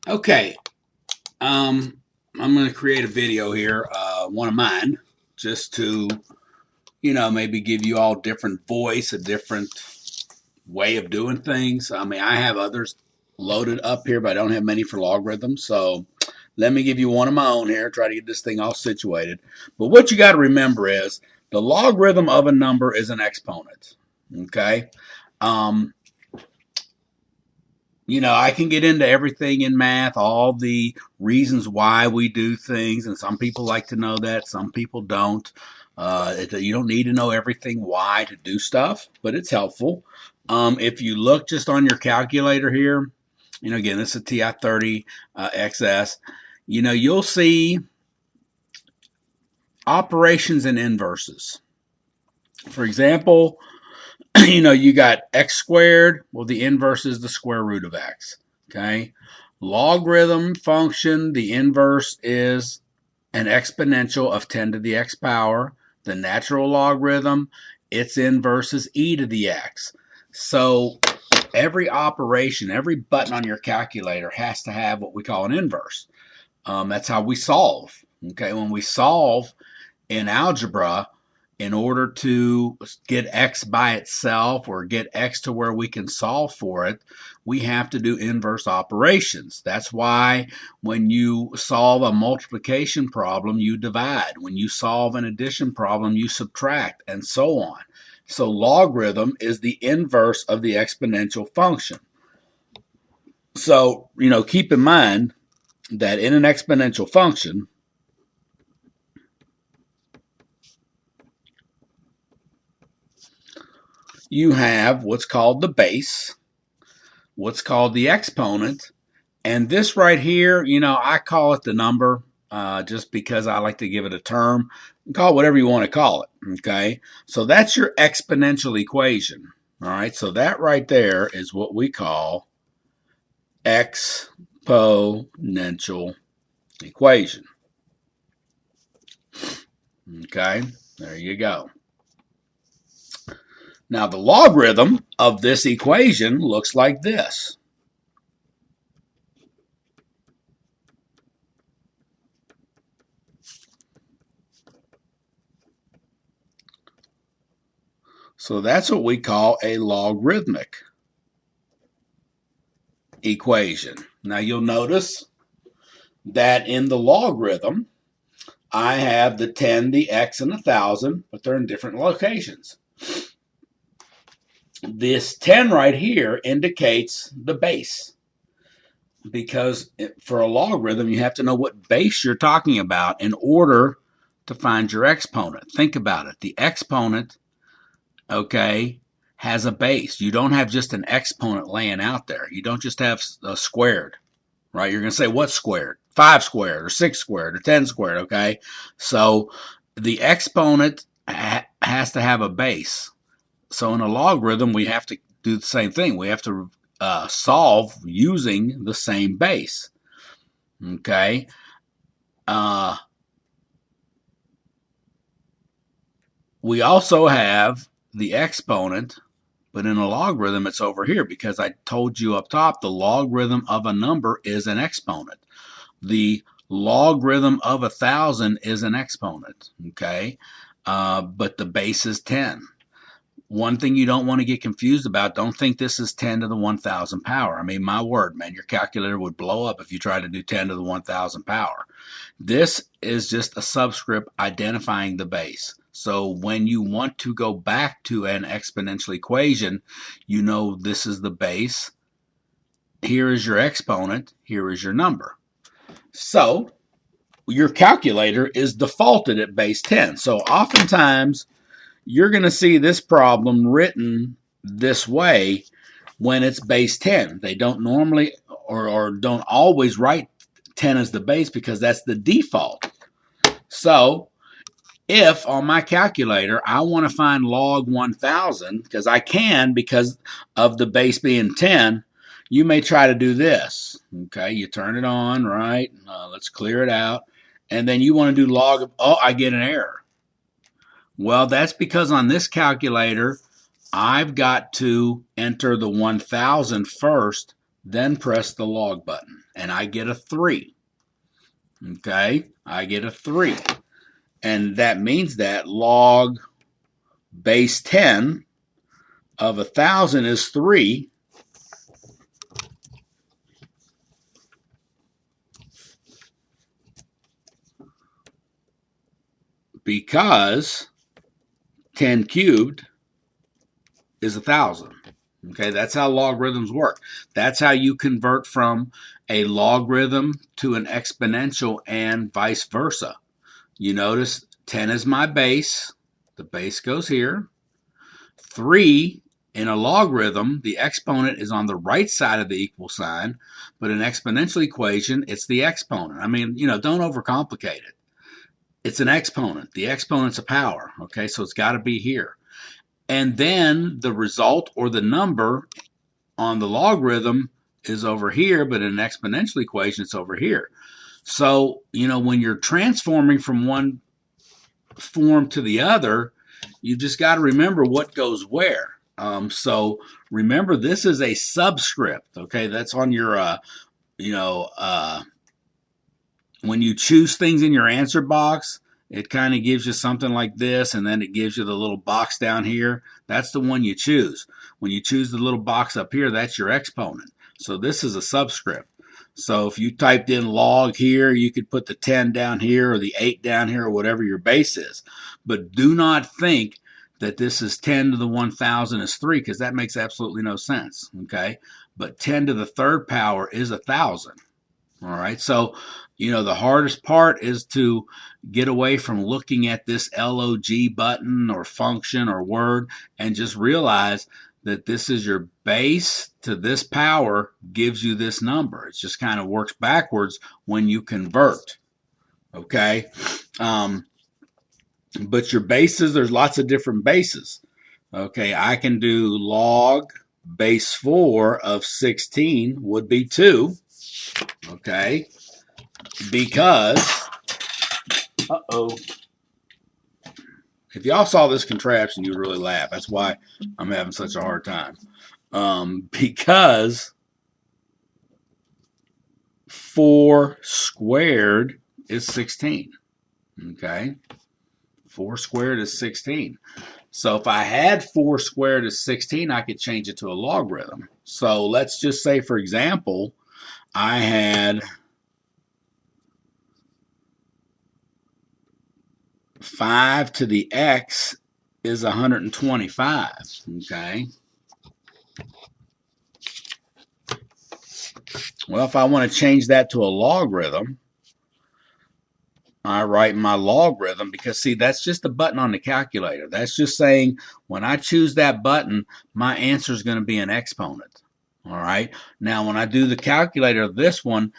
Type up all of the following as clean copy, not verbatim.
Okay, I'm going to create a video here, one of mine, just to, maybe give you all different voice, a different way of doing things. I mean, I have others loaded up here, but I don't have many for logarithms. So let me give you one of my own here, try to get this thing all situated. But what you got to remember is the logarithm of a number is an exponent. Okay. Um, I can get into everything in math, all the reasons why we do things, and some people like to know that, some people don't. You don't need to know everything why to do stuff, but it's helpful. If you look just on your calculator here, again, this is a TI-30 XS, you'll see operations and inverses. For example, you got x squared. Well, the inverse is the square root of x. Okay. Logarithm function, the inverse is an exponential of 10 to the x power. The natural logarithm, its inverse is e to the x. So every operation, every button on your calculator has to have what we call an inverse. That's how we solve. Okay. When we solve in algebra, in order to get x by itself or get x to where we can solve for it, we have to do inverse operations. That's why when you solve a multiplication problem, you divide. When you solve an addition problem, you subtract, and so on. So logarithm is the inverse of the exponential function. So, keep in mind that in an exponential function, you have what's called the base, what's called the exponent, and this right here, I call it the number just because I like to give it a term. Call it whatever you want to call it, okay? So that's your exponential equation, all right? So that right there is what we call exponential equation, okay? There you go. Now, the logarithm of this equation looks like this. So that's what we call a logarithmic equation. Now, you'll notice that in the logarithm, I have the 10, the x, and the 1,000, but they're in different locations. This 10 right here indicates the base, because for a logarithm, you have to know what base you're talking about in order to find your exponent. Think about it. The exponent, okay, has a base. You don't have just an exponent laying out there. You don't just have a squared, right? You're going to say, what's squared? 5 squared or 6 squared or 10 squared, okay? So the exponent has to have a base. So in a logarithm, we have to do the same thing. We have to solve using the same base. Okay. We also have the exponent, but in a logarithm, it's over here because I told you up top the logarithm of a number is an exponent. The logarithm of 1,000 is an exponent. Okay. But the base is 10. One thing you don't want to get confused about, don't think this is 10 to the 1,000 power. I mean, my word, man, your calculator would blow up if you tried to do 10 to the 1,000 power. This is just a subscript identifying the base. So when you want to go back to an exponential equation, you know this is the base. Here is your exponent. Here is your number. So your calculator is defaulted at base 10. So oftentimes, you're going to see this problem written this way when it's base 10. They don't normally or don't always write 10 as the base because that's the default. So if on my calculator I want to find log 1,000, because I can because of the base being 10, you may try to do this. Okay, you turn it on, right? Let's clear it out. And then you want to do log of, oh, I get an error. Well, that's because on this calculator, I've got to enter the 1,000 first, then press the log button. and I get a 3. Okay, I get a 3. And that means that log base 10 of 1,000 is 3. Because 10 cubed is 1,000. Okay, that's how logarithms work. That's how you convert from a logarithm to an exponential and vice versa. You notice 10 is my base. The base goes here. 3 in a logarithm, the exponent is on the right side of the equal sign, but in an exponential equation, it's the exponent. I mean, don't overcomplicate it. It's an exponent. The exponent's a power, okay? So it's got to be here. And then the result or the number on the logarithm is over here, but in an exponential equation, it's over here. So, when you're transforming from one form to the other, you just got to remember what goes where. So remember, this is a subscript, okay? That's on your, when you choose things in your answer box, it kind of gives you something like this, and then it gives you the little box down here. That's the one you choose. When you choose the little box up here, that's your exponent. So this is a subscript. So if you typed in log here, you could put the 10 down here or the 8 down here or whatever your base is. But do not think that this is 10 to the 1,000 is 3, because that makes absolutely no sense, okay? But 10 to the third power is 1,000, all right? So, the hardest part is to get away from looking at this LOG button or function or word and just realize that this is your base to this power gives you this number. It just kind of works backwards when you convert, okay? But your bases, there's lots of different bases. Okay, I can do log base 4 of 16 would be 2, okay? Because, if y'all saw this contraption, you'd really laugh. That's why I'm having such a hard time. Because 4 squared is 16. Okay? 4 squared is 16. So if I had 4 squared is 16, I could change it to a logarithm. So let's just say, for example, I had 5 to the x is 125, okay? Well, if I want to change that to a logarithm, I write my logarithm, because see, that's just a button on the calculator. That's just saying when I choose that button, my answer is going to be an exponent. All right. Now, when I do the calculator of this one,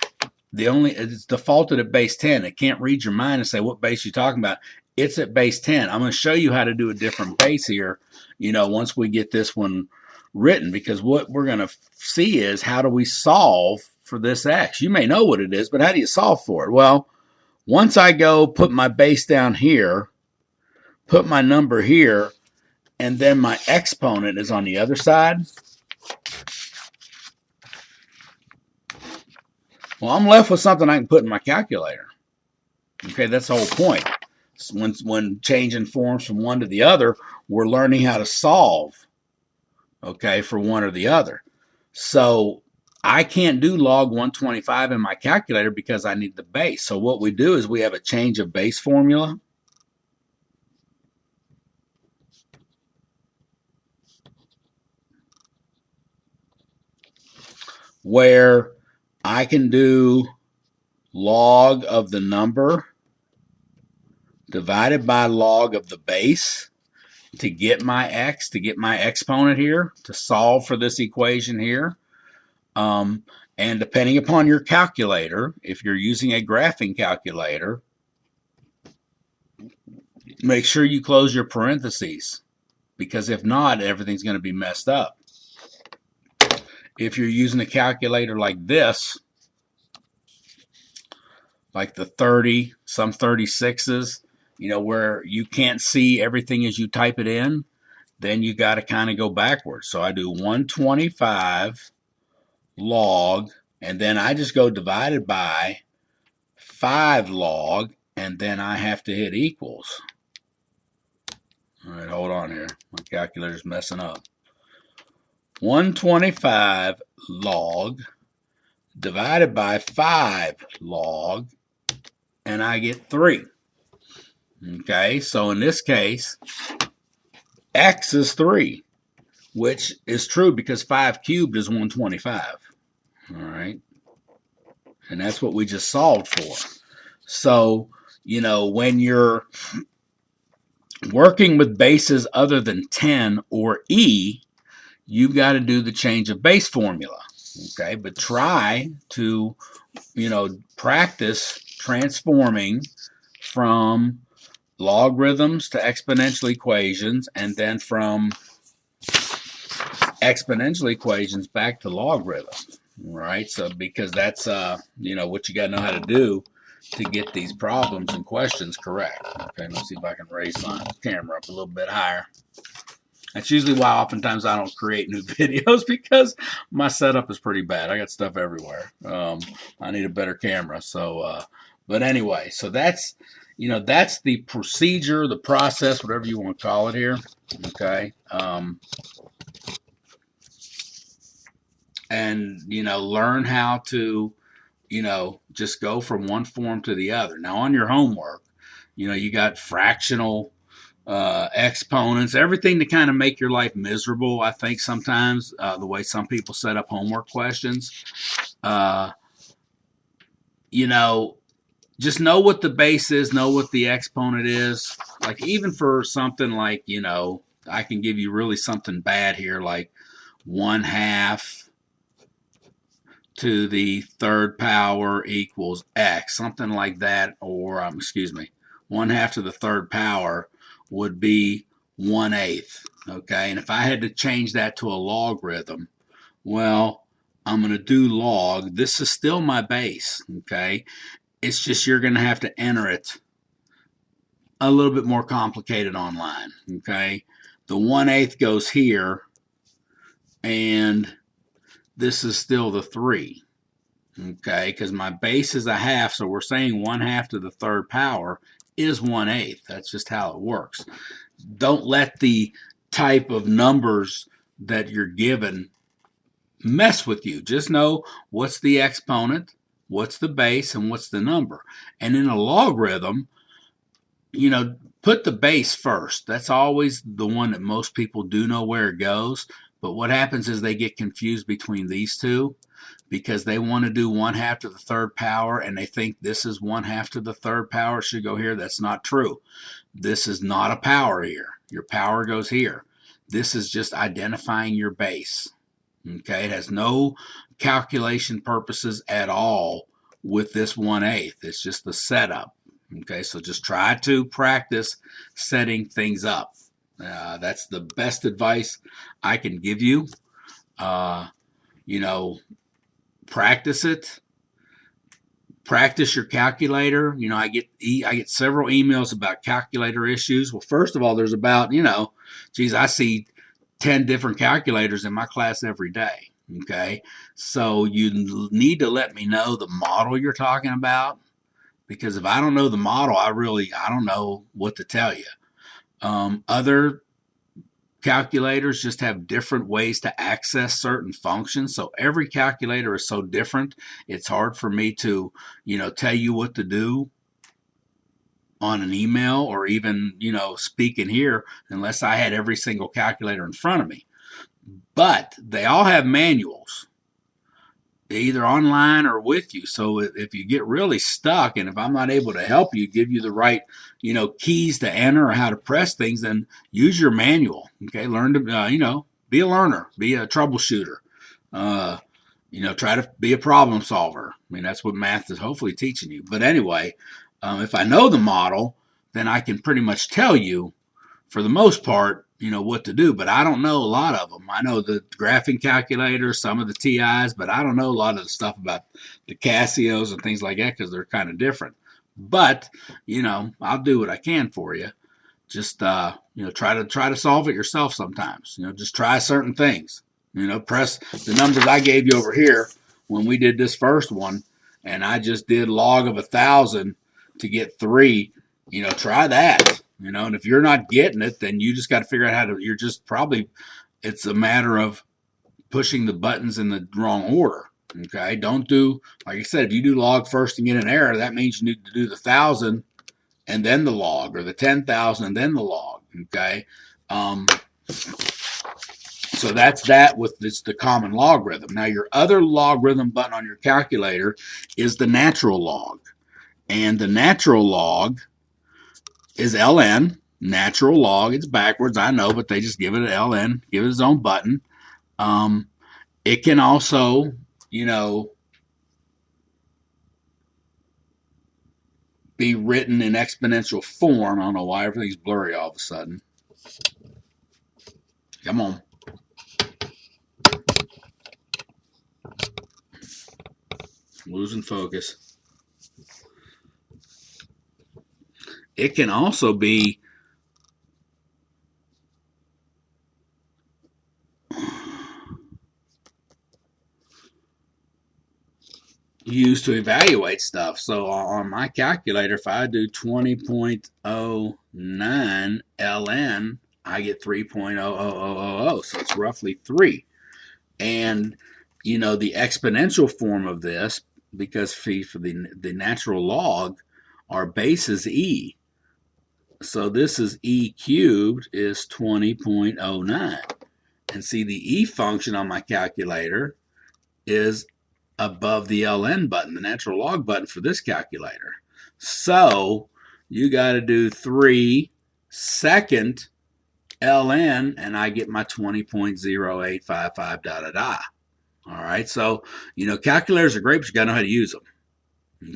it's defaulted at base 10. It can't read your mind and say what base you're talking about. It's at base 10. I'm going to show you how to do a different base here, once we get this one written, because what we're going to see is how do we solve for this x. You may know what it is, but how do you solve for it? Well, once I go put my base down here, put my number here, and then my exponent is on the other side, well, I'm left with something I can put in my calculator. Okay, that's the whole point. When changing forms from one to the other, we're learning how to solve, okay, for one or the other. So I can't do log 125 in my calculator because I need the base. So what we do is we have a change of base formula. Where I can do log of the number divided by log of the base to get my x, to get my exponent here, to solve for this equation here. And depending upon your calculator, if you're using a graphing calculator, make sure you close your parentheses, because if not, everything's going to be messed up. If you're using a calculator like this, like the 30, some 36s, where you can't see everything as you type it in, then you got to kind of go backwards. So I do 125 log And then I just go divided by 5 log, and then I have to hit equals. All right, hold on here. My calculator's messing up. 125 log divided by 5 log, and I get 3. Okay, so in this case, x is 3, which is true because 5 cubed is 125. All right, and that's what we just solved for. So, when you're working with bases other than 10 or e, you've got to do the change of base formula. Okay, but try to, practice transforming from logarithms to exponential equations, and then from exponential equations back to logarithms. Right? So because that's what you got to know how to do to get these problems and questions correct. Okay, let's see if I can raise my camera up a little bit higher. That's usually why oftentimes I don't create new videos, because my setup is pretty bad. I got stuff everywhere. I need a better camera. So, but anyway, so that's the procedure, the process, whatever you want to call it here. Okay. And learn how to just go from one form to the other. Now on your homework, you got fractional exponents, everything to kind of make your life miserable. I think sometimes the way some people set up homework questions, just know what the base is, know what the exponent is. Like even for something like, I can give you really something bad here, like 1/2 to the third power equals x, something like that, or 1/2 to the third power would be 1/8. Okay, and if I had to change that to a logarithm, well, I'm going to do log. This is still my base. Okay, it's just you're going to have to enter it a little bit more complicated online. Okay, the 1/8 goes here, and this is still the 3. Okay, because my base is 1/2, so we're saying 1/2 to the third power is 1/8. That's just how it works. Don't let the type of numbers that you're given mess with you. Just know what's the exponent, what's the base, and what's the number. And in a logarithm, put the base first. That's always the one that most people do know where it goes. But what happens is they get confused between these two, because they want to do 1/2 to the third power, and they think this is 1/2 to the third power. It should go here. That's not true. This is not a power here. Your power goes here. This is just identifying your base. Okay, it has no calculation purposes at all with this 1/8. It's just the setup. Okay, so just try to practice setting things up. That's the best advice I can give you. Practice it. Practice your calculator. I get several emails about calculator issues. Well, first of all, there's about, I see 10 different calculators in my class every day. Okay, so you need to let me know the model you're talking about, because if I don't know the model, I don't know what to tell you. Other calculators just have different ways to access certain functions. So every calculator is so different. It's hard for me to, tell you what to do on an email or even, speaking here, unless I had every single calculator in front of me. But they all have manuals, either online or with you. So if you get really stuck, and if I'm not able to help you, give you the right, keys to enter or how to press things, then use your manual. Okay, learn to, be a learner, be a troubleshooter. Try to be a problem solver. I mean, that's what math is hopefully teaching you. But anyway, if I know the model, then I can pretty much tell you, for the most part, what to do. But I don't know a lot of them. I know the graphing calculator, some of the TIs, but I don't know a lot of the stuff about the Casios and things like that, because they're kind of different. But, I'll do what I can for you. Just, try to solve it yourself sometimes. Just try certain things. Press the numbers I gave you over here. when we did this first one, and I just did log of 1,000 to get 3. Try that. And if you're not getting it, then you just got to figure out how to. You're just probably. It's a matter of pushing the buttons in the wrong order. Okay, don't do, like I said, if you do log first and get an error, that means you need to do the 1,000 and then the log, or the 10,000 and then the log. Okay, so that's that with the common logarithm. Now your other logarithm button on your calculator is the natural log, and the natural log is ln. Natural log, it's backwards, I know, but they just give it an ln, give it its own button. It can also, be written in exponential form. I don't know why everything's blurry all of a sudden. Come on. Losing focus. It can also be used to evaluate stuff. So on my calculator, if I do 20.09 ln, I get 3.00000. So it's roughly 3. And, the exponential form of this, because for the natural log, our base is e. So this is e cubed is 20.09. And see, the e function on my calculator is above the ln button, the natural log button for this calculator. So you got to do 3 second ln, and I get my 20.0855 da. All right, so calculators are great, but you got to know how to use them.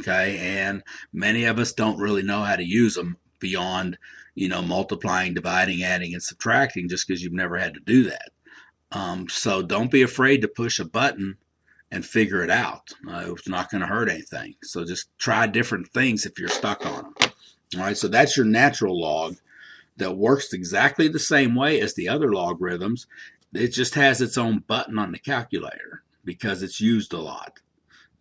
Okay, and many of us don't really know how to use them beyond multiplying, dividing, adding, and subtracting, just because you've never had to do that. So don't be afraid to push a button and figure it out. It's not going to hurt anything. So just try different things if you're stuck on them. All right, so that's your natural log that works exactly the same way as the other logarithms. It just has its own button on the calculator because it's used a lot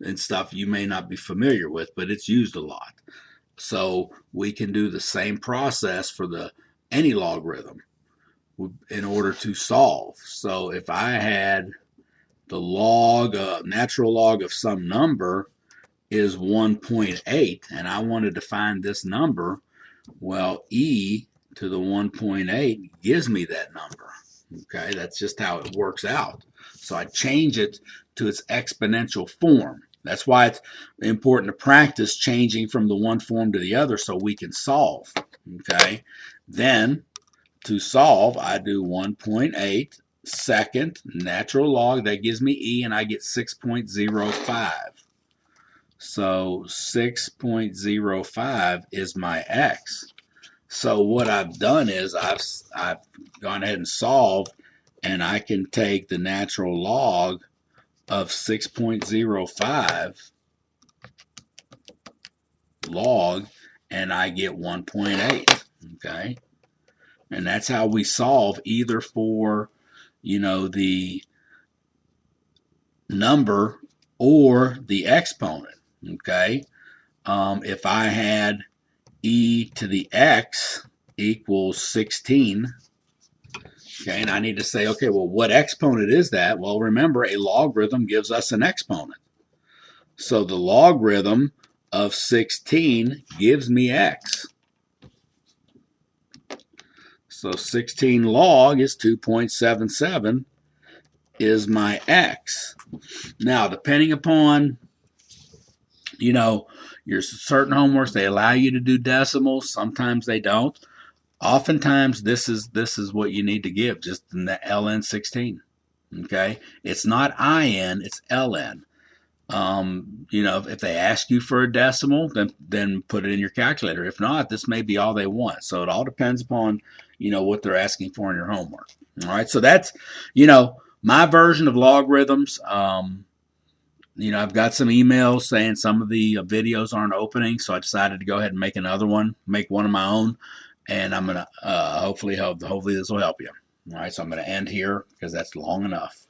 and stuff you may not be familiar with, but it's used a lot. So we can do the same process for any logarithm in order to solve. So if I had the natural log of some number is 1.8, and I wanted to find this number, well, e to the 1.8 gives me that number. Okay, that's just how it works out. So I change it to its exponential form. That's why it's important to practice changing from the one form to the other so we can solve. Okay, then to solve, I do 1.8 second natural log. That gives me e, and I get 6.05. So 6.05 is my x. So what I've done is I've gone ahead and solved, and I can take the natural log of 6.05 log, and I get 1.8. Okay, and that's how we solve either for the number or the exponent. Okay, if I had e to the x equals 16, okay, and I need to say, okay, well, what exponent is that? Well, remember, a logarithm gives us an exponent. So the logarithm of 16 gives me x. So 16 log is 2.77 is my x. Now, depending upon, your certain homeworks, they allow you to do decimals. Sometimes they don't. Oftentimes, this is what you need to give, just in the ln 16. Okay, it's not in, it's ln. If they ask you for a decimal, then put it in your calculator. If not, this may be all they want. So it all depends upon what they're asking for in your homework. All right, so that's my version of logarithms. I've got some emails saying some of the videos aren't opening, so I decided to go ahead and make another one, make one of my own, and I'm gonna hopefully this will help you. All right, so I'm gonna end here because that's long enough.